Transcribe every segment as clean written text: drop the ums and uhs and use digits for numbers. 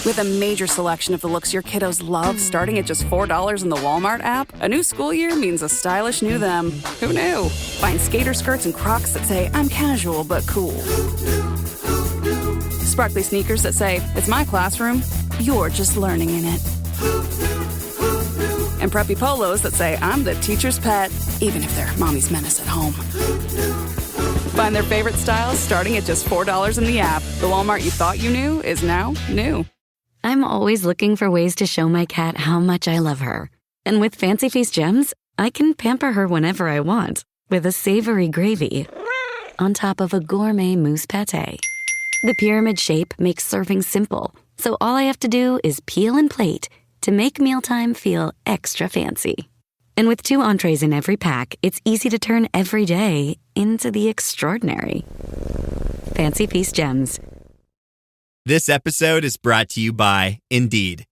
With a major selection of the looks your kiddos love starting at just $4 in the Walmart app, a new school year means a stylish new them. Who knew? Find skater skirts and Crocs that say, I'm casual but cool. Sparkly sneakers that say, it's my classroom, you're just learning in it. And preppy polos that say, I'm the teacher's pet, even if they're mommy's menace at home. Find their favorite styles starting at just $4 in the app. The Walmart you thought you knew is now new. I'm always looking for ways to show my cat how much I love her. And with Fancy Feast gems, I can pamper her whenever I want with a savory gravy on top of a gourmet mousse pâté. The pyramid shape makes serving simple, so all I have to do is peel and plate to make mealtime feel extra fancy. And with 2 entrees in every pack, it's easy to turn every day into the extraordinary. Fancy Feast gems. This episode is brought to you by Indeed.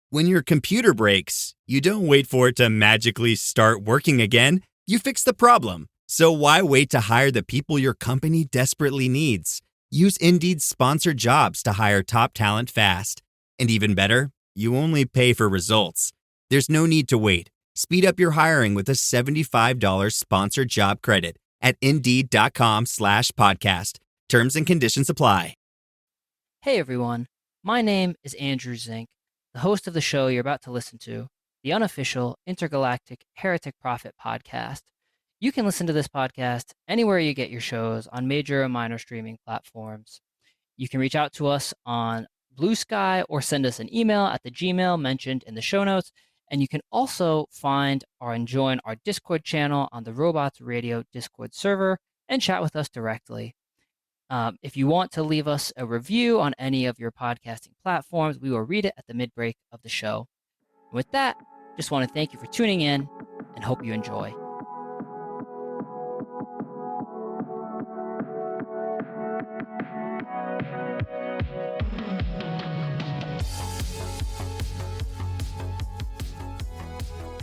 When your computer breaks, you don't wait for it to magically start working again. You fix the problem. So why wait to hire the people your company desperately needs? Use Indeed's sponsored jobs to hire top talent fast. And even better, you only pay for results. There's no need to wait. Speed up your hiring with a $75 sponsored job credit at Indeed.com/podcast. Terms and conditions apply. Hey everyone, my name is Andrew Zink, the host of the show you're about to listen to, the unofficial Intergalactic Heretic Prophet podcast. You can listen to this podcast anywhere you get your shows on major and minor streaming platforms. You can reach out to us on Blue Sky or send us an email at the Gmail mentioned in the show notes. And you can also find and join our Discord channel on the Robots Radio Discord server and chat with us directly. If you want to leave us a review on any of your podcasting platforms, we will read it at the mid-break of the show. And with that, just want to thank you for tuning in and hope you enjoy.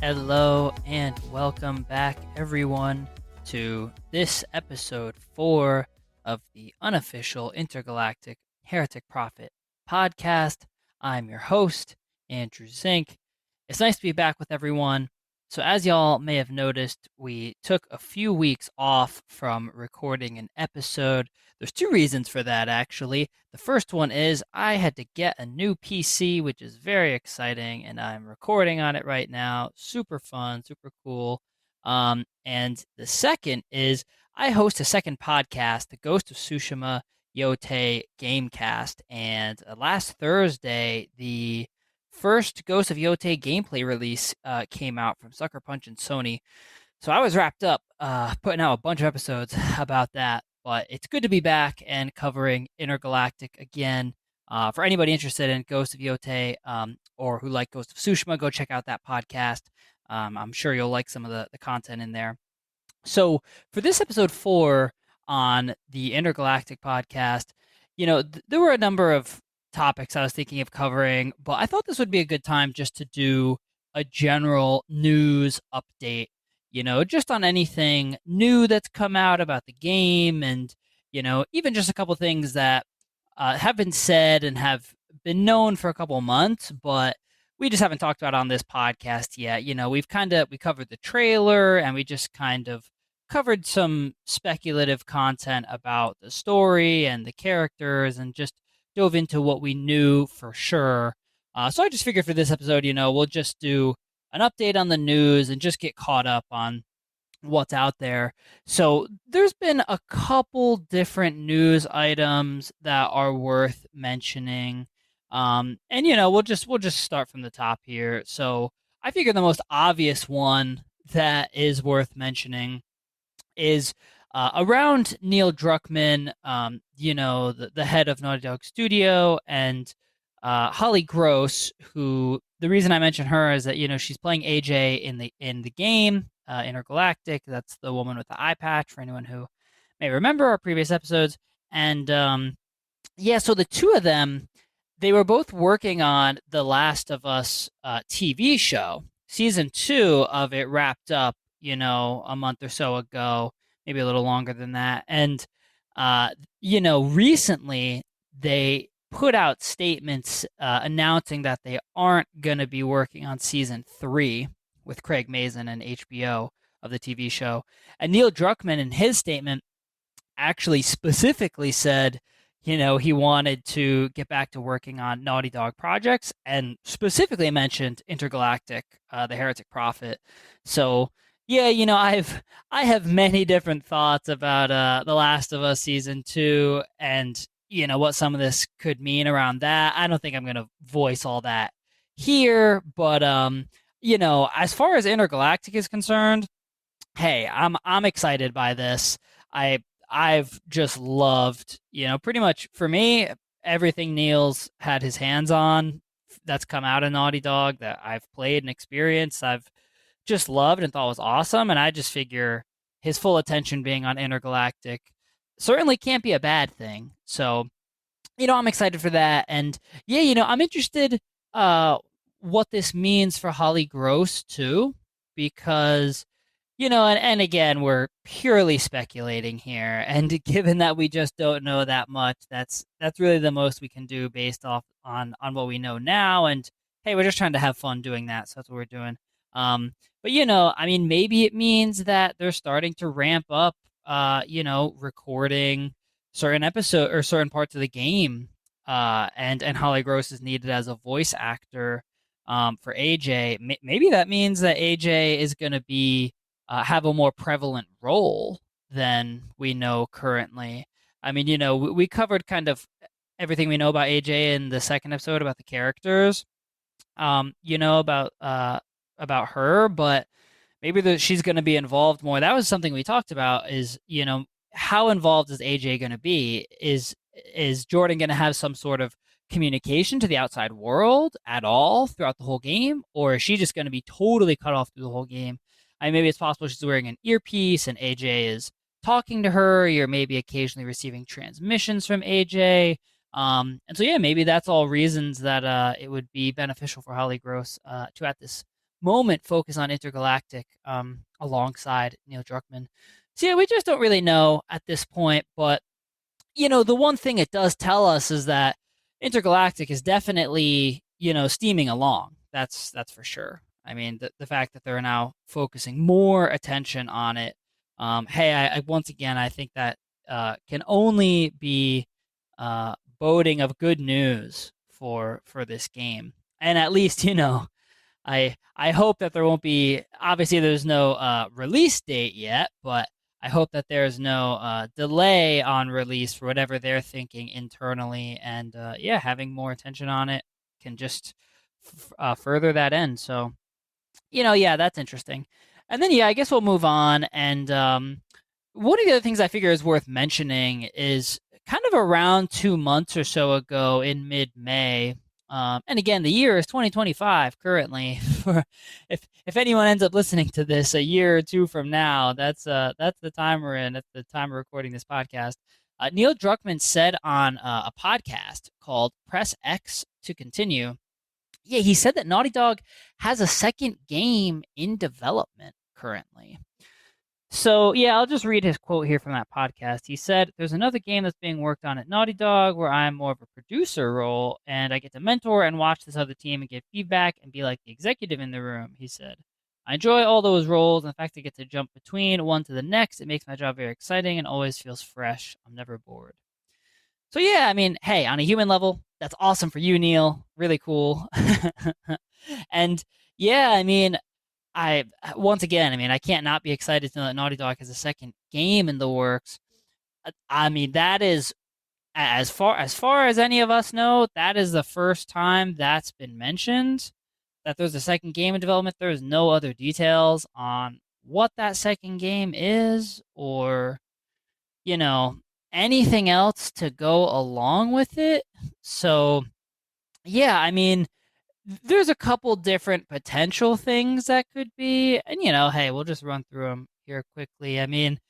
Hello and welcome back, everyone, to this episode 4 of the unofficial Intergalactic Heretic Prophet podcast. I'm your host, Andrew Zink. It's nice to be back with everyone. So as y'all may have noticed, we took a few weeks off from recording an episode. There's 2 reasons for that, actually. The first one is I had to get a new PC, which is very exciting, and I'm recording on it right now. Super fun, super cool. And the second is I host a second podcast, the Ghost of Tsushima Yotei Gamecast. And last Thursday, the first Ghost of Yotei gameplay release came out from Sucker Punch and Sony. So I was wrapped up putting out a bunch of episodes about that. But it's good to be back and covering Intergalactic again. For anybody interested in Ghost of Yotei or who like Ghost of Tsushima, go check out that podcast. I'm sure you'll like some of the content in there. So for this episode 4 on the Intergalactic podcast, there were a number of topics I was thinking of covering, but I thought this would be a good time just to do a general news update, just on anything new that's come out about the game and, even just a couple things that have been said and have been known for a couple of months, but we just haven't talked about on this podcast yet. We covered the trailer and we just kind of covered some speculative content about the story and the characters and just dove into what we knew for sure. So I just figured for this episode, we'll just do an update on the news and just get caught up on what's out there. So there's been a couple different news items that are worth mentioning. And we'll just start from the top here. So I figure the most obvious one that is worth mentioning is around Neil Druckmann, the head of Naughty Dog Studio, and Holly Gross, who the reason I mention her is that she's playing AJ in the game Intergalactic. That's the woman with the eye patch for anyone who may remember our previous episodes. And so the 2 of them, they were both working on the Last of Us TV show. Season 2 of it wrapped up, a month or so ago, maybe a little longer than that. And, recently they put out statements announcing that they aren't going to be working on season 3 with Craig Mazin and HBO of the TV show. And Neil Druckmann, in his statement, actually specifically said, he wanted to get back to working on Naughty Dog projects, and specifically mentioned Intergalactic, the Heretic Prophet. So yeah, I have many different thoughts about The Last of Us season 2, and what some of this could mean around that. I don't think I'm gonna voice all that here, but as far as Intergalactic is concerned, hey, I'm excited by this. I I've just loved, pretty much for me, everything Neil's had his hands on that's come out of Naughty Dog that I've played and experienced, I've just loved and thought was awesome. And I just figure his full attention being on Intergalactic certainly can't be a bad thing. So, I'm excited for that. And yeah, I'm interested what this means for Holly Gross too, because and again, we're purely speculating here, and given that we just don't know that much, that's really the most we can do based off on what we know now. And hey, we're just trying to have fun doing that, so that's what we're doing. But I mean, maybe it means that they're starting to ramp up, recording certain episode or certain parts of the game, and Holly Gross is needed as a voice actor for AJ. Maybe that means that AJ is going to be have a more prevalent role than we know currently. I mean, we covered kind of everything we know about AJ in the second episode about the characters, about her, but maybe she's going to be involved more. That was something we talked about is, how involved is AJ going to be? Is Jordan going to have some sort of communication to the outside world at all throughout the whole game? Or is she just going to be totally cut off through the whole game? Maybe it's possible she's wearing an earpiece and AJ is talking to her. You're maybe occasionally receiving transmissions from AJ. And so, yeah, maybe that's all reasons that it would be beneficial for Holly Gross to, at this moment, focus on Intergalactic alongside Neil Druckmann. So, yeah, we just don't really know at this point. But, the one thing it does tell us is that Intergalactic is definitely, steaming along. That's for sure. I mean, the fact that they're now focusing more attention on it. Hey, I once again, I think that can only be boding of good news for this game. And at least, I hope that there won't be. Obviously, there's no release date yet, but I hope that there's no delay on release for whatever they're thinking internally. And yeah, having more attention on it can just further that end. So. Yeah, that's interesting. And then, yeah, I guess we'll move on. And one of the other things I figure is worth mentioning is kind of around 2 months or so ago in mid-May. And again, the year is 2025 currently. If anyone ends up listening to this a year or two from now, that's the time we're in. That's the time we're recording this podcast. Neil Druckmann said on a podcast called Press X to Continue. Yeah, he said that Naughty Dog has a second game in development currently. So, yeah, I'll just read his quote here from that podcast. He said, "There's another game that's being worked on at Naughty Dog where I'm more of a producer role, and I get to mentor and watch this other team and give feedback and be like the executive in the room," he said. "I enjoy all those roles, and the fact I get to jump between one to the next, it makes my job very exciting and always feels fresh. I'm never bored." So yeah, I mean, hey, on a human level, that's awesome for you, Neil. Really cool. And yeah, I mean, once again, I mean, I can't not be excited to know that Naughty Dog has a second game in the works. I mean, that is as far as any of us know, that is the first time that's been mentioned, that there's a second game in development. There is no other details on what that second game is or, anything else to go along with it. So, yeah, I mean, there's a couple different potential things that could be, and hey, we'll just run through them here quickly. I mean,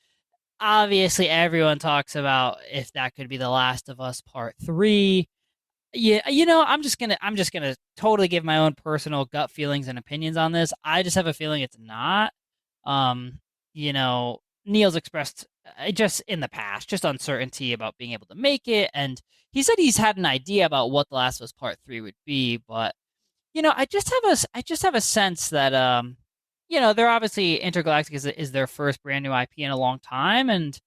obviously, everyone talks about if that could be The Last of Us Part 3. Yeah, I'm just gonna totally give my own personal gut feelings and opinions on this. I just have a feeling it's not. Um, you know, Neil's expressed just in the past, just uncertainty about being able to make it. And he said he's had an idea about what The Last of Us Part 3 would be, but I just have a sense that they're obviously Intergalactic is their first brand new IP in a long time, and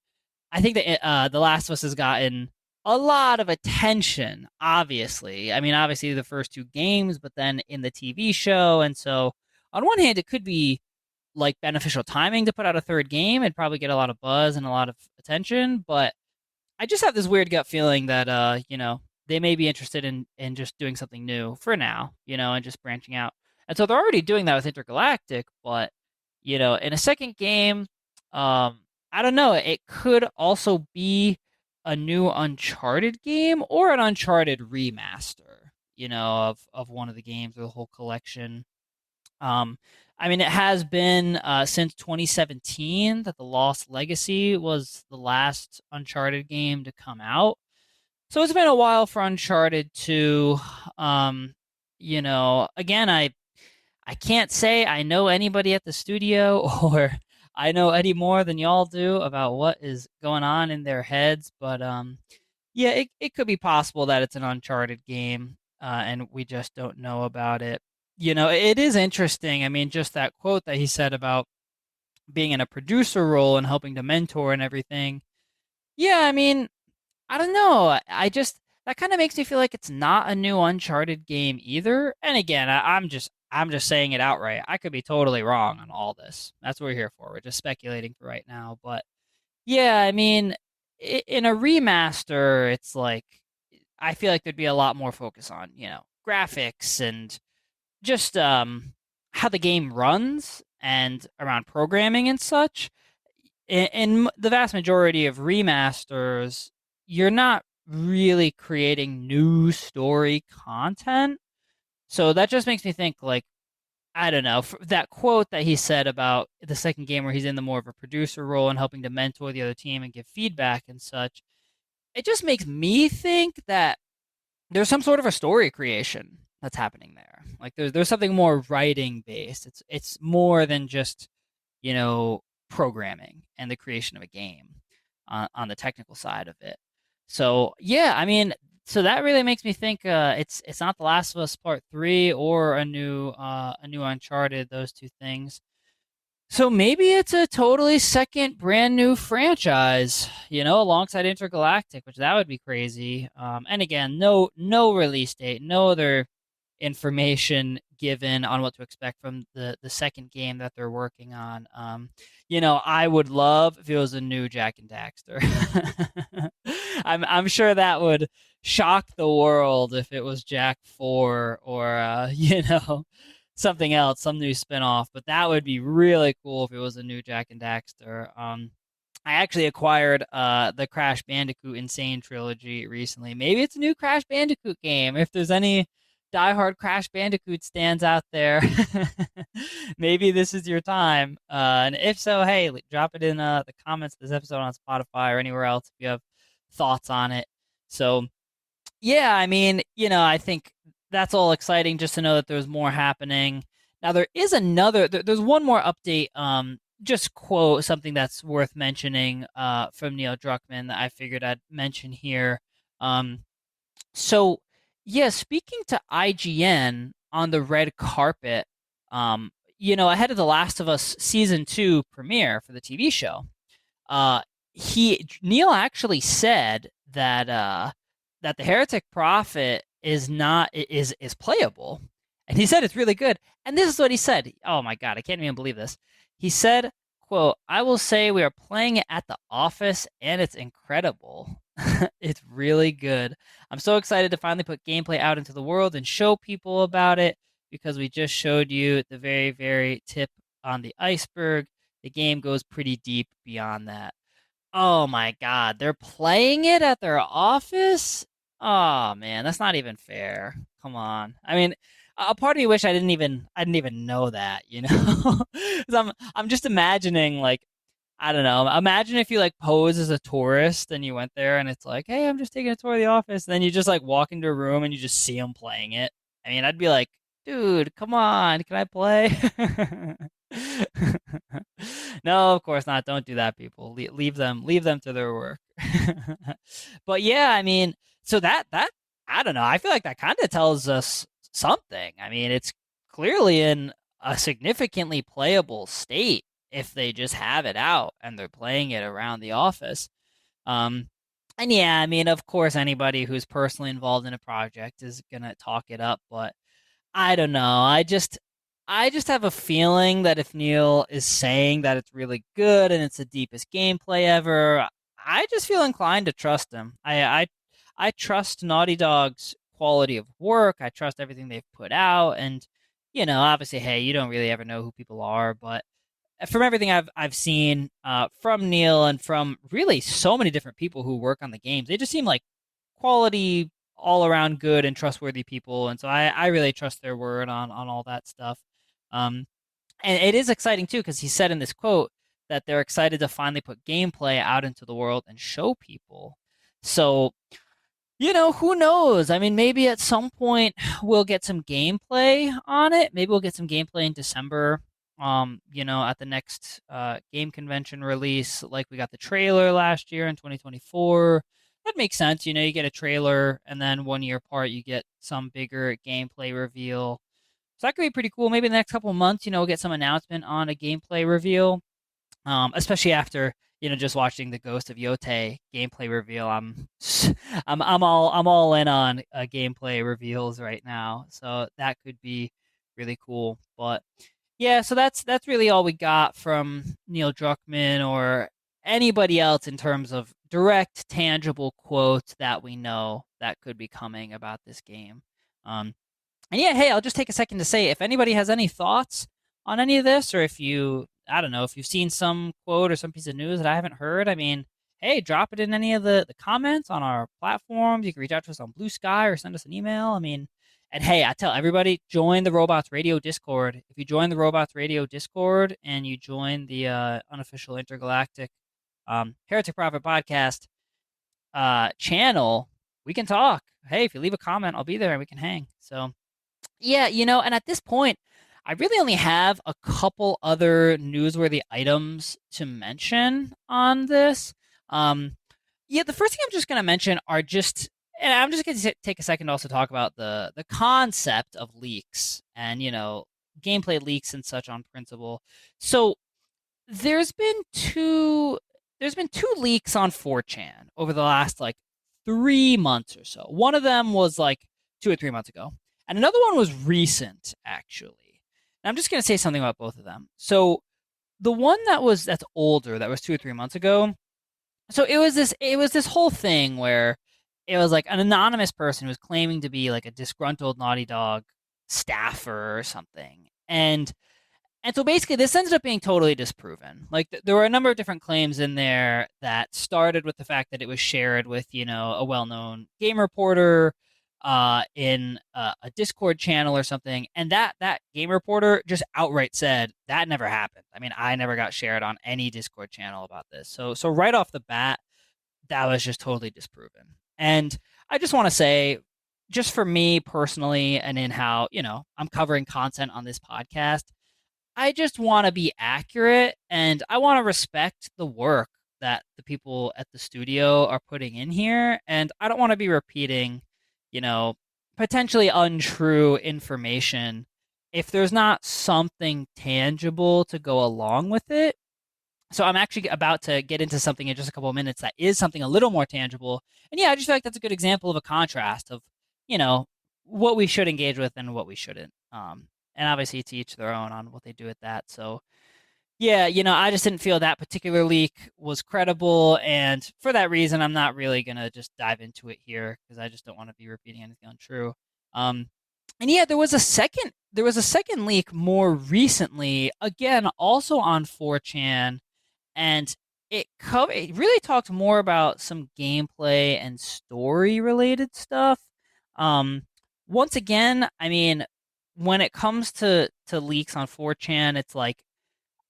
I think that The Last of Us has gotten a lot of attention, obviously. I mean, obviously the first two games, but then in the TV show. And so, on one hand, it could be like beneficial timing to put out a third game. It'd probably get a lot of buzz and a lot of attention. But I just have this weird gut feeling that, they may be interested in just doing something new for now, and just branching out. And so they're already doing that with Intergalactic, but, in a second game, I don't know. It could also be a new Uncharted game or an Uncharted remaster, of one of the games or the whole collection. I mean, it has been since 2017 that The Lost Legacy was the last Uncharted game to come out. So it's been a while for Uncharted to, again, I can't say I know anybody at the studio or I know any more than y'all do about what is going on in their heads, but yeah, it could be possible that it's an Uncharted game, and we just don't know about it. It is interesting. I mean, just that quote that he said about being in a producer role and helping to mentor and everything. Yeah, I mean, I don't know. I just that kind of makes me feel like it's not a new Uncharted game either. And again, I'm just saying it outright. I could be totally wrong on all this. That's what we're here for. We're just speculating for right now. But yeah, I mean, in a remaster, it's like I feel like there'd be a lot more focus on, graphics and just how the game runs and around programming and such. In the vast majority of remasters, you're not really creating new story content. So that just makes me think, like, I don't know, that quote that he said about the second game where he's in the more of a producer role and helping to mentor the other team and give feedback and such. It just makes me think that there's some sort of a story creation that's happening there. Like there's something more writing based. It's more than just, programming and the creation of a game on the technical side of it. So yeah, I mean, so that really makes me think it's not The Last of Us Part 3 or a new Uncharted, those two things. So maybe it's a totally second brand new franchise, alongside Intergalactic, which that would be crazy. And again, no release date, no other information given on what to expect from the second game that they're working on. I would love if it was a new Jack and Daxter. I'm sure that would shock the world if it was Jack 4 or something else, some new spinoff. But that would be really cool if it was a new Jack and Daxter. I actually acquired the Crash Bandicoot Insane trilogy recently. Maybe it's a new Crash Bandicoot game. If there's any diehard Crash Bandicoot stands out there, maybe this is your time. And if so, hey, drop it in the comments of this episode on Spotify or anywhere else if you have thoughts on it. So, yeah, I mean, I think that's all exciting just to know that there's more happening. Now, there's one more update. Just quote something that's worth mentioning from Neil Druckmann that I figured I'd mention here. So, yeah, speaking to IGN on the red carpet, ahead of The Last of Us Season 2 premiere for the TV show, Neil actually said that the Heretic Prophet is playable. And he said it's really good. And this is what he said. Oh my God, I can't even believe this. He said, quote, "I will say we are playing it at the office and it's incredible. It's really good. I'm so excited to finally put gameplay out into the world and show people about it because we just showed you the very, very tip on the iceberg. The game goes pretty deep beyond that." Oh my God, they're playing it at their office? Oh man, that's not even fair. Come on. I mean, a part of me wish I didn't even know that, 'Cause I'm just imagining, like, I don't know. Imagine if you like pose as a tourist and you went there and it's like, "Hey, I'm just taking a tour of the office." And then you just like walk into a room and you just see them playing it. I mean, I'd be like, "Dude, come on, can I play?" No, of course not. Don't do that, people. Leave them to their work. But yeah, I mean, so that I don't know. I feel like that kind of tells us something. I mean, it's clearly in a significantly playable state if they just have it out and they're playing it around the office. Um, and yeah, I mean, of course, anybody who's personally involved in a project is gonna talk it up, but I don't know. I just have a feeling that if Neil is saying that it's really good and it's the deepest gameplay ever, I just feel inclined to trust him. I trust Naughty Dog's quality of work. I trust everything they've put out, and obviously, hey, you don't really ever know who people are, but from everything I've seen from Neil and from really so many different people who work on the games, they just seem like quality, all around good and trustworthy people, and so I really trust their word on all that stuff. Um, and it is exciting too because he said in this quote that they're excited to finally put gameplay out into the world and show people. So who knows? I mean, maybe at some point we'll get some gameplay on it. Maybe we'll get some gameplay in December. At the next game convention release, like we got the trailer last year in 2024. That makes sense. You get a trailer, and then 1 year apart, you get some bigger gameplay reveal. So that could be pretty cool. Maybe in the next couple of months, we'll get some announcement on a gameplay reveal. Especially after just watching the Ghost of Yote gameplay reveal. I'm all in on gameplay reveals right now, so that could be really cool. But yeah, so that's really all we got from Neil Druckmann or anybody else in terms of direct, tangible quotes that we know that could be coming about this game. And yeah, hey, I'll just take a second to say if anybody has any thoughts on any of this, or if I don't know, if you've seen some quote or some piece of news that I haven't heard, I mean, hey, drop it in any of the comments on our platforms. You can reach out to us on Blue Sky or send us an email. I mean, and hey, I tell everybody, join the Robots Radio Discord. If you join the Robots Radio Discord and you join the unofficial Intergalactic Heretic Prophet podcast channel, we can talk. Hey, if you leave a comment, I'll be there and we can hang. So yeah, and at this point, I really only have a couple other newsworthy items to mention on this. Yeah, the first thing I'm just going to mention are just, and I'm just going to take a second to also talk about the concept of leaks and, gameplay leaks and such on principle. So there's been two leaks on 4chan over the last like 3 months or so. One of them was like 2 or 3 months ago, and another one was recent, actually. And I'm just going to say something about both of them. So the one that's older, that was 2 or 3 months ago. So it was this whole thing where it was like an anonymous person who was claiming to be like a disgruntled Naughty Dog staffer or something. And so basically this ended up being totally disproven. Like there were a number of different claims in there that started with the fact that it was shared with, a well-known game reporter in a Discord channel or something, and that game reporter just outright said that never happened. I mean, I never got shared on any Discord channel about this. So right off the bat, that was just totally disproven. And I just want to say, just for me personally, and in how I'm covering content on this podcast, I just want to be accurate, and I want to respect the work that the people at the studio are putting in here, and I don't want to be repeating potentially untrue information if there's not something tangible to go along with it. So I'm actually about to get into something in just a couple of minutes that is something a little more tangible. And yeah, I just feel like that's a good example of a contrast of, what we should engage with and what we shouldn't. And obviously to each their own on what they do with that. So yeah, I just didn't feel that particular leak was credible, and for that reason, I'm not really gonna just dive into it here because I just don't want to be repeating anything untrue. And yeah, there was a second leak more recently, again, also on 4chan, and it really talked more about some gameplay and story related stuff. Once again, I mean, when it comes to leaks on 4chan, it's like,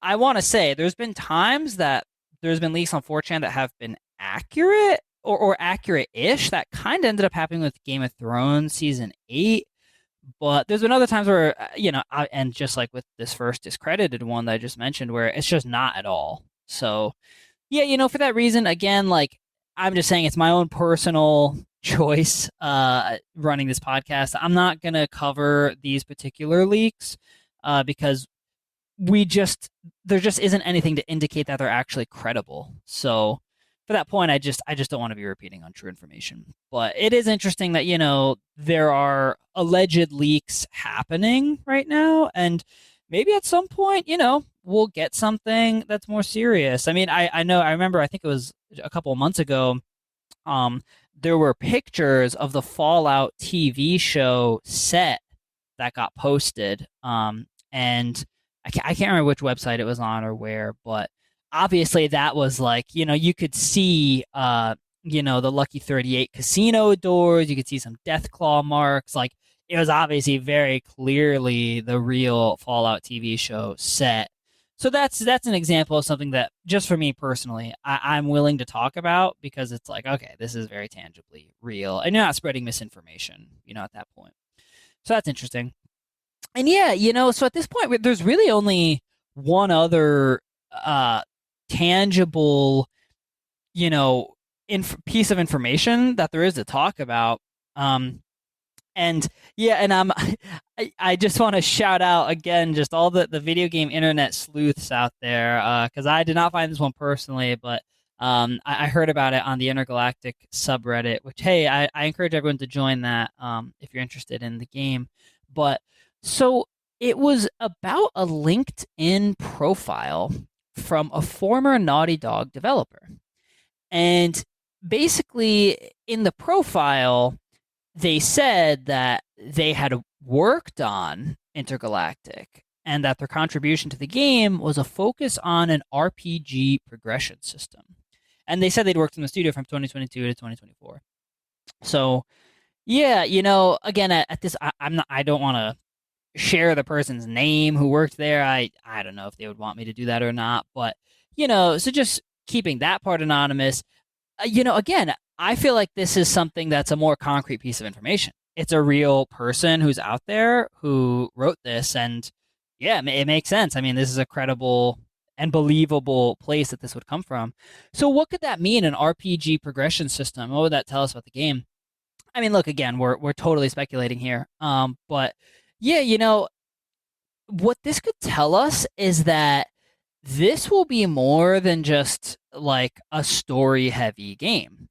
I want to say there's been times that there's been leaks on 4chan that have been accurate or accurate-ish. That kind of ended up happening with Game of Thrones season 8. But there's been other times where, and just like with this first discredited one that I just mentioned, where it's just not at all. So, yeah, for that reason, again, like I'm just saying it's my own personal choice running this podcast. I'm not going to cover these particular leaks because there just isn't anything to indicate that they're actually credible. So for that point, I just don't want to be repeating untrue information. But it is interesting that, there are alleged leaks happening right now, and maybe at some point, we'll get something that's more serious. I mean, I remember, I think it was a couple of months ago, there were pictures of the Fallout TV show set that got posted. And I can't remember which website it was on or where, but obviously that was like, you could see, the Lucky 38 casino doors. You could see some Deathclaw marks. Like, it was obviously very clearly the real Fallout TV show set. So that's an example of something that, just for me personally, I'm willing to talk about, because it's like, okay, this is very tangibly real, and you're not spreading misinformation, at that point. So that's interesting. And yeah, so at this point, there's really only one other tangible, piece of information that there is to talk about. And yeah, and I just want to shout out again just all the video game internet sleuths out there, because I did not find this one personally, but I heard about it on the Intergalactic subreddit, which, hey, I encourage everyone to join that if you're interested in the game. But so it was about a LinkedIn profile from a former Naughty Dog developer. And basically, in the profile, they said that they had worked on Intergalactic and that their contribution to the game was a focus on an RPG progression system. And they said they'd worked in the studio from 2022 to 2024. So, yeah, again, at this, I don't want to share the person's name who worked there. I don't know if they would want me to do that or not, but so just keeping that part anonymous. Again, I feel like this is something that's a more concrete piece of information. It's a real person who's out there who wrote this, and yeah, it makes sense. I mean, this is a credible and believable place that this would come from. So what could that mean, an RPG progression system? What would that tell us about the game? I mean, look, again, we're totally speculating here. But yeah, what this could tell us is that this will be more than just like a story heavy game.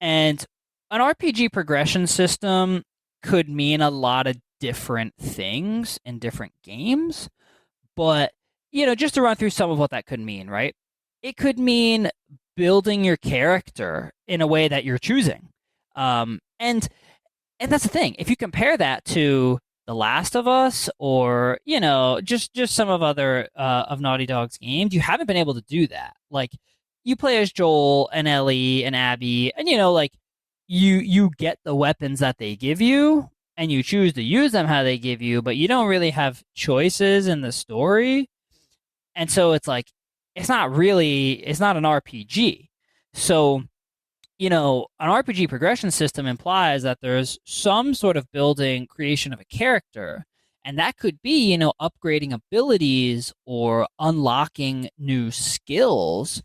And an RPG progression system could mean a lot of different things in different games. But, just to run through some of what that could mean, right? It could mean building your character in a way that you're choosing. And that's the thing. If you compare that to The Last of Us, or just some of other of Naughty Dog's games, you haven't been able to do that. Like, you play as Joel and Ellie and Abby, and like you get the weapons that they give you, and you choose to use them how they give you, but you don't really have choices in the story. And so it's like, it's not an RPG. So an RPG progression system implies that there's some sort of building, creation of a character, and that could be, upgrading abilities or unlocking new skills.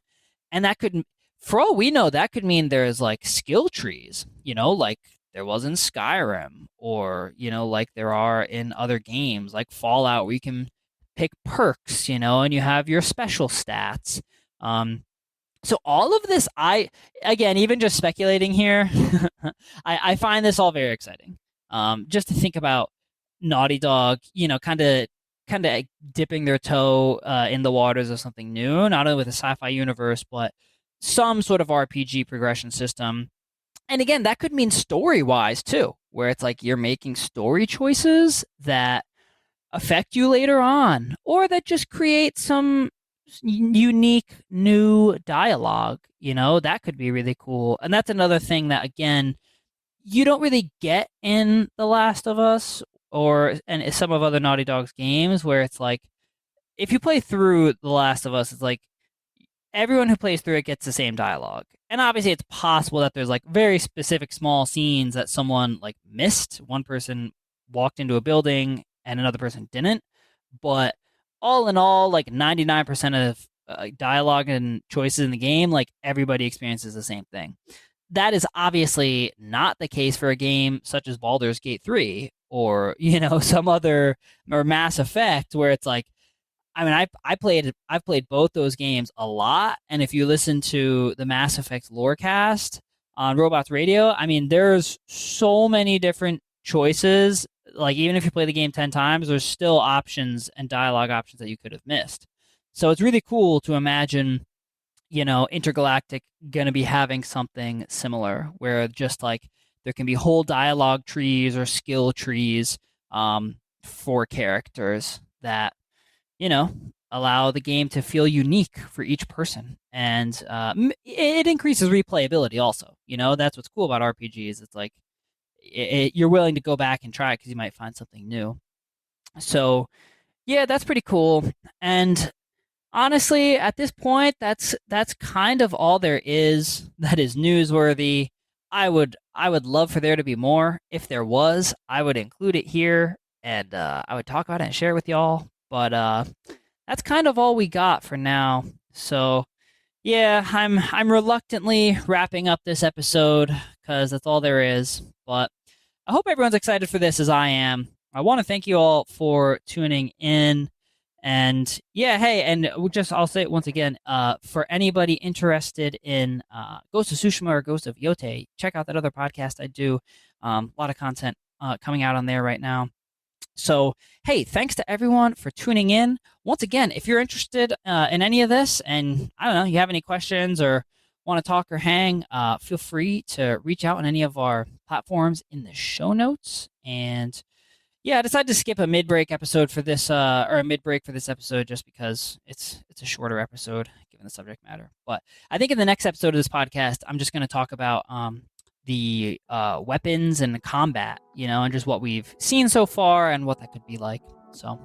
And that could, for all we know, that could mean there's like skill trees, like there was in Skyrim, or, like there are in other games like Fallout, where you can pick perks, and you have your special stats. So all of this, again, even just speculating here, I find this all very exciting. Just to think about Naughty Dog, kind of dipping their toe in the waters of something new, not only with a sci-fi universe, but some sort of RPG progression system. And again, that could mean story-wise too, where it's like you're making story choices that affect you later on, or that just create some unique new dialogue. That could be really cool. And that's another thing that, again, you don't really get in The Last of Us and some of other Naughty Dog's games, where it's like, if you play through The Last of Us, it's like everyone who plays through it gets the same dialogue. And obviously it's possible that there's like very specific small scenes that someone like missed. One person walked into a building and another person didn't. But all in all, like 99% of dialogue and choices in the game, like everybody experiences the same thing. That is obviously not the case for a game such as Baldur's Gate 3 or, some other, or Mass Effect, where it's like, I mean, I've played both those games a lot, and if you listen to the Mass Effect Lorecast on Robots Radio, I mean, there's so many different choices. Like, even if you play the game 10 times, there's still options and dialogue options that you could have missed. So it's really cool to imagine, Intergalactic going to be having something similar, where just like there can be whole dialogue trees or skill trees for characters that allow the game to feel unique for each person. And it increases replayability also. That's what's cool about RPGs. It's like you're willing to go back and try it because you might find something new. So, yeah, that's pretty cool. And honestly, at this point, that's kind of all there is that is newsworthy. I would love for there to be more. If there was, I would include it here, and I would talk about it and share it with y'all. But that's kind of all we got for now. So yeah, I'm reluctantly wrapping up this episode because that's all there is. But I hope everyone's excited for this as I am. I want to thank you all for tuning in. And yeah, hey, and I'll say it once again, for anybody interested in Ghost of Tsushima or Ghost of Yote, check out that other podcast I do. A lot of content coming out on there right now. So, hey, thanks to everyone for tuning in. Once again, if you're interested in any of this and, I don't know, you have any questions or want to talk or hang, feel free to reach out on any of our platforms in the show notes. And yeah, I decided to skip a mid-break episode for this, or a mid-break for this episode just because it's a shorter episode given the subject matter. But I think in the next episode of this podcast, I'm just going to talk about the weapons and the combat, and just what we've seen so far and what that could be like. So,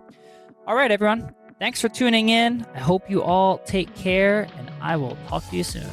all right, everyone. Thanks for tuning in. I hope you all take care, and I will talk to you soon.